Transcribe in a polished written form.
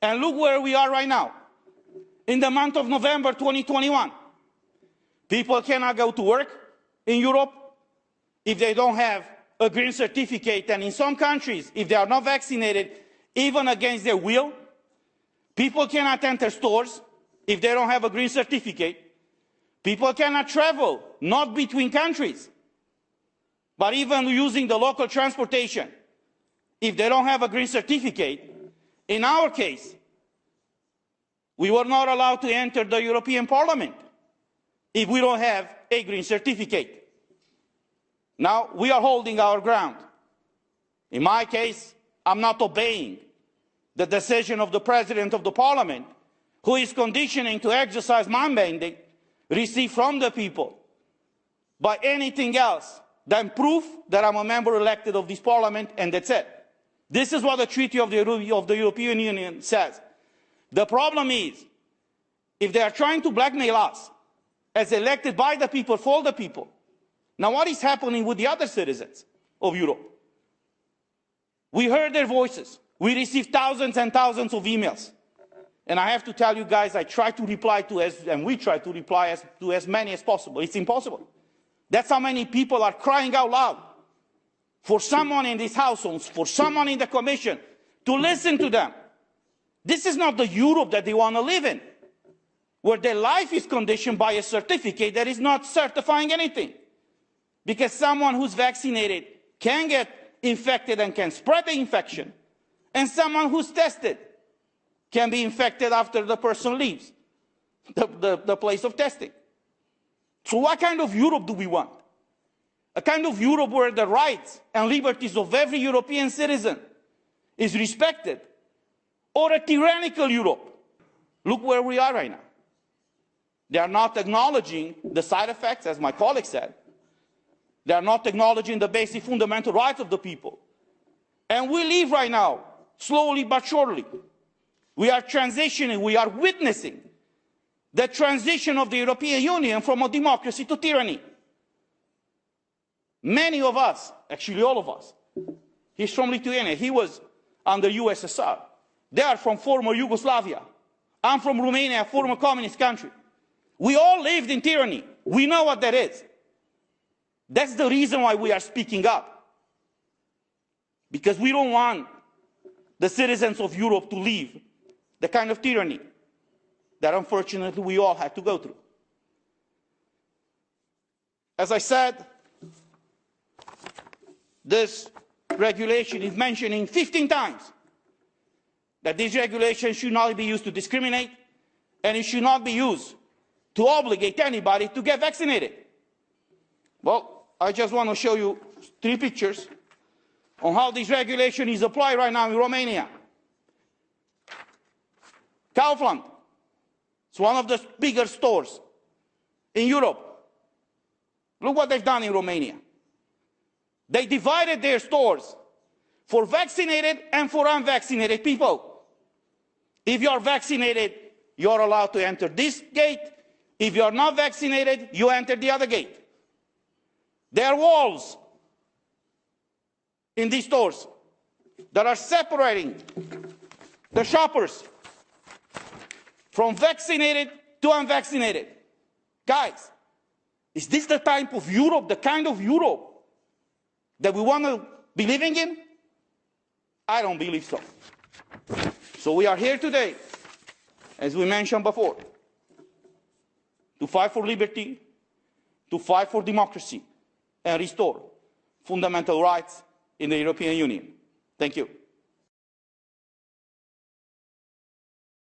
And look where we are right now. In the month of November 2021, people cannot go to work in Europe if they don't have a green certificate. And in some countries, if they are not vaccinated, even against their will, people cannot enter stores if they don't have a green certificate. People cannot travel, not between countries, but even using the local transportation, if they don't have a green certificate. In our case, we were not allowed to enter the European Parliament if we don't have a green certificate. Now, we are holding our ground. In my case, I'm not obeying the decision of the President of the Parliament, who is conditioning to exercise my mandate received from the people by anything else than proof that I'm a member elected of this Parliament, and that's it. This is what the Treaty of the European Union says. The problem is, if they are trying to blackmail us as elected by the people for the people, now what is happening with the other citizens of Europe? We heard their voices. We received thousands and thousands of emails. And I have to tell you guys, I try to reply to and we try to reply to as many as possible. It's impossible. That's how many people are crying out loud for someone in these households, for someone in the Commission, to listen to them. This is not the Europe that they want to live in, where their life is conditioned by a certificate that is not certifying anything. Because someone who's vaccinated can get infected and can spread the infection, and someone who's tested can be infected after the person leaves the place of testing. So what kind of Europe do we want? A kind of Europe where the rights and liberties of every European citizen is respected, or a tyrannical Europe? Look where we are right now. They are not acknowledging the side effects, as my colleague said. They are not acknowledging the basic fundamental rights of the people. And we live right now, slowly but surely. We are transitioning, we are witnessing the transition of the European Union from a democracy to tyranny. Many of us, actually all of us, he's from Lithuania, he was under USSR. They are from former Yugoslavia. I'm from Romania, a former communist country. We all lived in tyranny. We know what that is. That's the reason why we are speaking up. Because we don't want the citizens of Europe to live the kind of tyranny that unfortunately we all had to go through. As I said, this regulation is mentioning 15 times that this regulation should not be used to discriminate, and it should not be used to obligate anybody to get vaccinated. Well, I just want to show you 3 pictures on how this regulation is applied right now in Romania. Kaufland, it's one of the bigger stores in Europe. Look what they've done in Romania. They divided their stores for vaccinated and for unvaccinated people. If you are vaccinated, you are allowed to enter this gate. If you are not vaccinated, you enter the other gate. There are walls in these stores that are separating the shoppers from vaccinated to unvaccinated. Guys, is this the type of Europe, the kind of Europe that we want to be living in? I don't believe so. So we are here today, as we mentioned before, to fight for liberty, to fight for democracy, and restore fundamental rights in the European Union. Thank you.